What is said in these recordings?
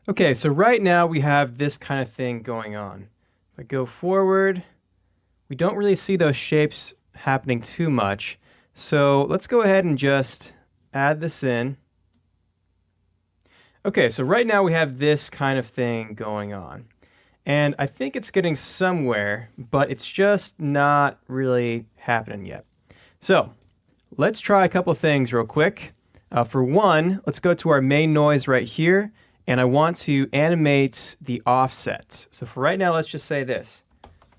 Okay, so right now we have this kind of thing going on. If I go forward, we don't really see those shapes happening too much. So let's go ahead and just add this in. Okay, so right now we have this kind of thing going on. And I think it's getting somewhere, but it's just not really happening yet. So let's try a couple things real quick. For one, let's go to our main noise right here, and I want to animate the offset. So for right now, let's just say this,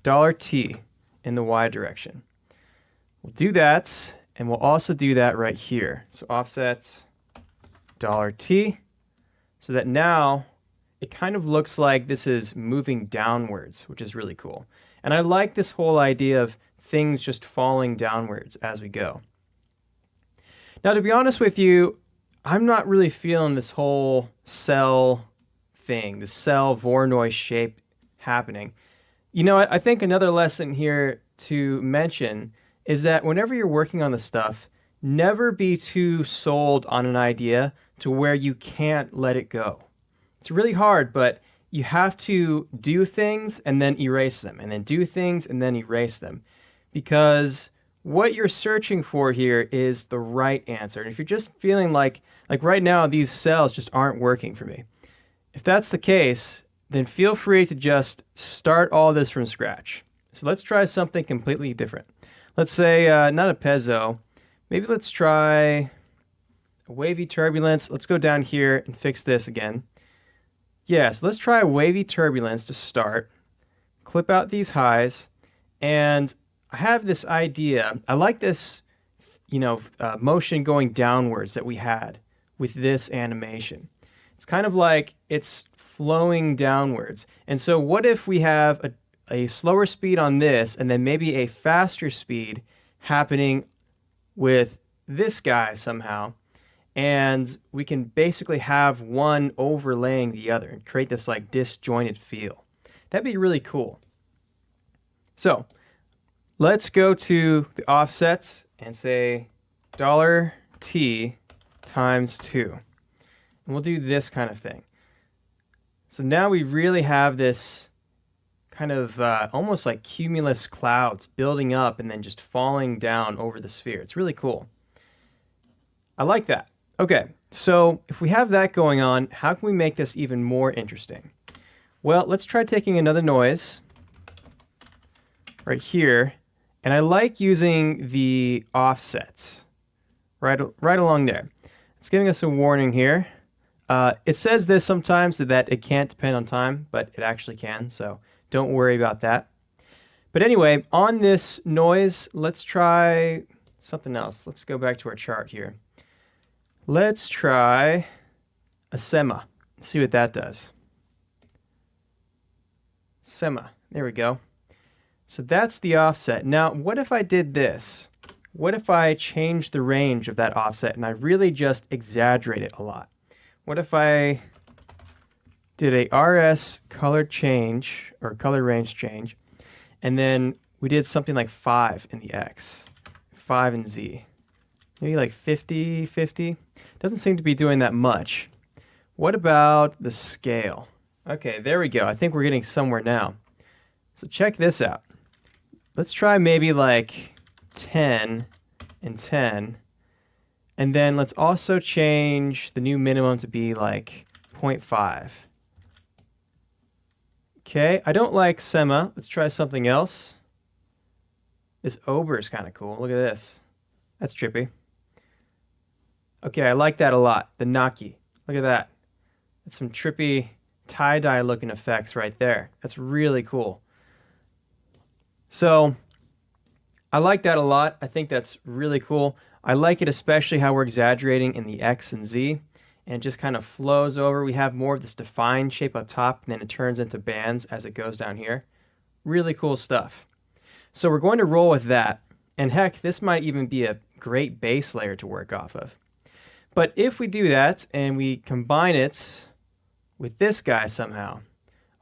$T in the Y direction. We'll do that, and we'll also do that right here. So offset $T, so that now it kind of looks like this is moving downwards, which is really cool. And I like this whole idea of things just falling downwards as we go. Now, to be honest with you, I'm not really feeling this whole cell thing, the cell Voronoi shape happening. You know, I think another lesson here to mention is that whenever you're working on the stuff, never be too sold on an idea to where you can't let it go. It's really hard, but you have to do things and then erase them, and then do things and then erase them, because what you're searching for here is the right answer. And if you're just feeling like right now these cells just aren't working for me, if that's the case, then feel free to just start all this from scratch. So let's try something completely different. Let's say not a piezo, maybe let's try a wavy turbulence. Let's go down here and fix this again. Yes, let's try a wavy turbulence to start. Clip out these highs, and I have this idea. I like this, motion going downwards that we had with this animation. It's kind of like it's flowing downwards. And so what if we have a slower speed on this and then maybe a faster speed happening with this guy somehow, and we can basically have one overlaying the other and create this like disjointed feel. That'd be really cool. So let's go to the offset and say $T times 2. And we'll do this kind of thing. So now we really have this kind of almost like cumulus clouds building up and then just falling down over the sphere. It's really cool. I like that. Okay, so if we have that going on, how can we make this even more interesting? Well, let's try taking another noise right here. And I like using the offsets right along there. It's giving us a warning here. It says this sometimes that it can't depend on time, but it actually can, so don't worry about that. But anyway, on this noise, let's try something else. Let's go back to our chart here. Let's try a sema. Let's see what that does. Sema. There we go. So that's the offset. Now, what if I did this? What if I changed the range of that offset and I really just exaggerate it a lot? What if I did a RS color change or color range change, and then we did something like 5 in the X, 5 in Z, maybe like 50, 50? Doesn't seem to be doing that much. What about the scale? Okay, there we go. I think we're getting somewhere now. So check this out. Let's try maybe like 10 and 10. And then let's also change the new minimum to be like 0.5. Okay, I don't like sema. Let's try something else. This ober is kind of cool. Look at this. That's trippy. Okay, I like that a lot. The naki. Look at that. That's some trippy tie-dye looking effects right there. That's really cool. So I like that a lot. I think that's really cool. I like it especially how we're exaggerating in the X and Z, and it just kind of flows over. We have more of this defined shape up top, and then it turns into bands as it goes down here. Really cool stuff. So we're going to roll with that. And heck, this might even be a great base layer to work off of. But if we do that and we combine it with this guy somehow,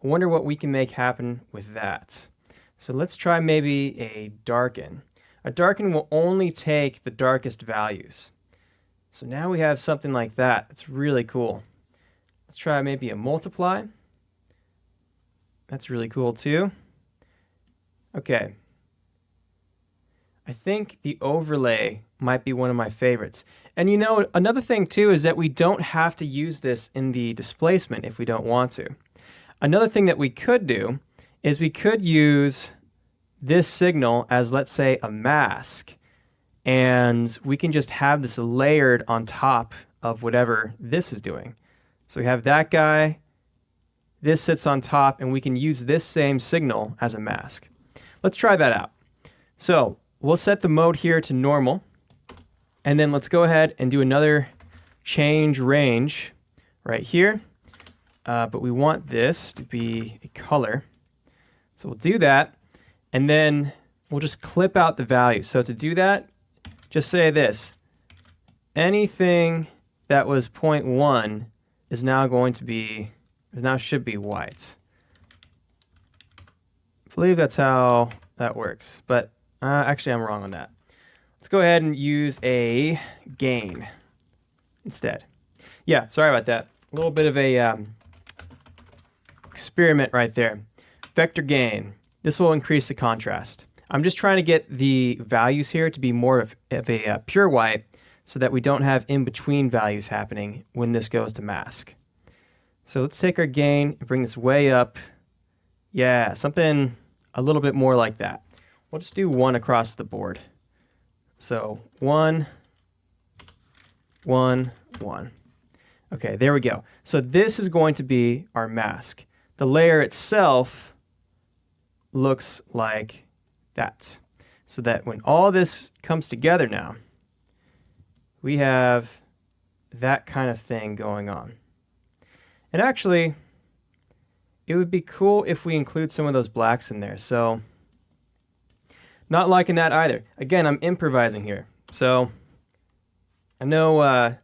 I wonder what we can make happen with that. So let's try maybe a darken. A darken will only take the darkest values. So now we have something like that. It's really cool. Let's try maybe a multiply. That's really cool too. Okay. I think the overlay might be one of my favorites. And you know, another thing too is that we don't have to use this in the displacement if we don't want to. Another thing that we could do is we could use this signal as, let's say, a mask. And we can just have this layered on top of whatever this is doing. So we have that guy, this sits on top, and we can use this same signal as a mask. Let's try that out. So we'll set the mode here to normal, and then let's go ahead and do another change range right here. But we want this to be a color. So we'll do that, and then we'll just clip out the value. So to do that, just say this: anything that was 0.1 is now going to be, now should be white. I believe that's how that works, but actually I'm wrong on that. Let's go ahead and use a gain instead. Yeah, sorry about that. A little bit of a experiment right there. Vector gain. This will increase the contrast. I'm just trying to get the values here to be more of a pure white so that we don't have in-between values happening when this goes to mask. So let's take our gain and bring this way up. Yeah, something a little bit more like that. We'll just do 1 across the board. So 1, 1, 1. Okay, there we go. So this is going to be our mask. The layer itself looks like that. So that when all this comes together now, we have that kind of thing going on. And actually, it would be cool if we include some of those blacks in there. So, not liking that either. Again, I'm improvising here. So, I know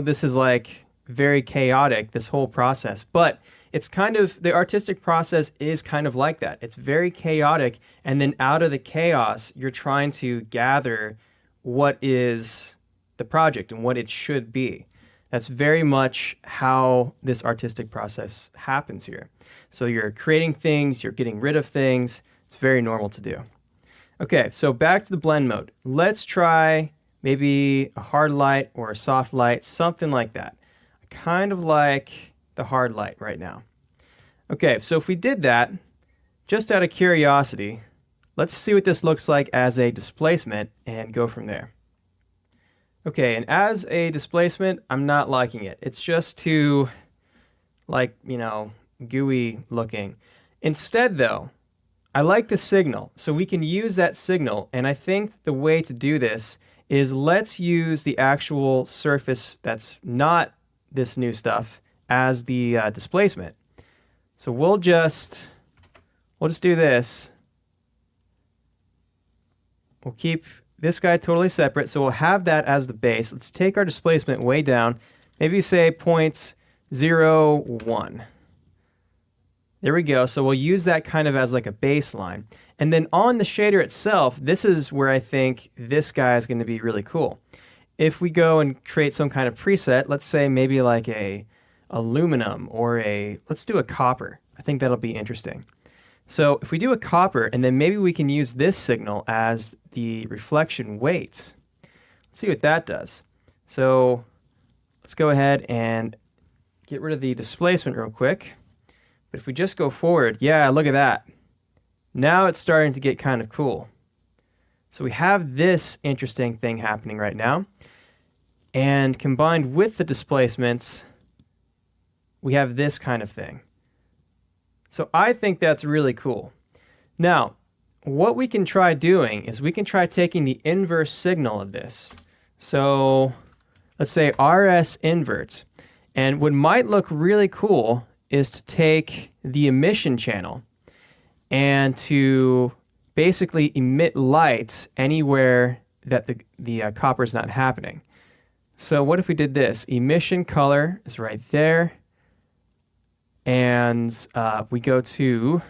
this is like very chaotic, this whole process, but it's kind of, the artistic process is kind of like that. It's very chaotic, and then out of the chaos, you're trying to gather what is the project and what it should be. That's very much how this artistic process happens here. So you're creating things, you're getting rid of things. It's very normal to do. Okay, so back to the blend mode. Let's try maybe a hard light or a soft light, something like that. I kind of like the hard light right now. Okay, so if we did that, just out of curiosity, let's see what this looks like as a displacement and go from there. Okay, and as a displacement, I'm not liking it. It's just too, like, you know, gooey looking. Instead, though, I like the signal. So we can use that signal, and I think the way to do this is let's use the actual surface that's not this new stuff as the displacement. So we'll just do this. We'll keep this guy totally separate, so we'll have that as the base. Let's take our displacement way down, maybe say 0.01. There we go. So we'll use that kind of as like a baseline. And then on the shader itself, this is where I think this guy is going to be really cool. If we go and create some kind of preset, let's say maybe like a aluminum or let's do a copper. I think that'll be interesting. So if we do a copper, and then maybe we can use this signal as the reflection weight. Let's see what that does. So let's go ahead and get rid of the displacement real quick. But if we just go forward, yeah, look at that. Now it's starting to get kind of cool. So we have this interesting thing happening right now. And combined with the displacements, we have this kind of thing. So I think that's really cool. Now, what we can try doing is we can try taking the inverse signal of this. So let's say RS invert. And what might look really cool is to take the emission channel and to basically emit light anywhere that the copper is not happening. So what if we did this? Emission color is right there. And we go to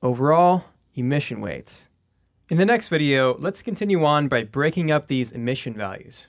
overall emission weights. In the next video, let's continue on by breaking up these emission values.